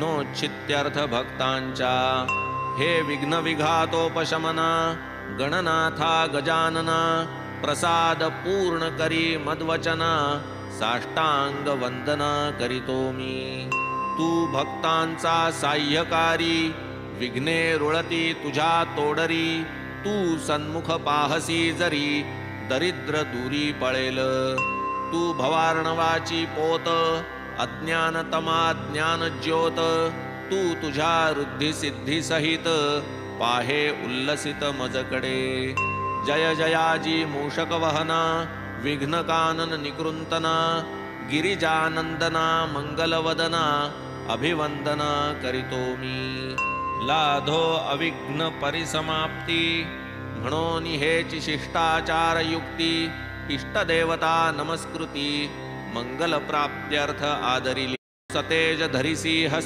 विघ्नोच्छित्यर्थ भक्तांच्या। हे विघ्न विघातोपशमना गणनाथा गजानना, प्रसाद पूर्ण करी मद्वचना, साष्टांग वंदना करीतो मी। तू भक्तांचा साह्यकारी, विघ्ने रुळती तुझ्या तोडरी। तू सन्मुख पाहसी जरी, दरिद्र दूरी पळेल। तू भवार्णवाची पोत, अज्ञानतमा ज्ञान ज्योत। तू तुझ्या रुद्धी सिद्धी सहित, पाहे उल्लसित मजकडे। जय जयाजी मूषक वहना, विघ्न कानन निकृंतना। गिरिजानंदना मंगलवदना, अभिवंदना करीतो मी। लाधो अविघ्न परिसमाप्ती, म्हणून हेची शिष्टाचार युक्ती। इष्टदेवता नमस्कृती, मंगल प्राप्त्यर्थ आदरिली। सतेज धरिसी हस्ती,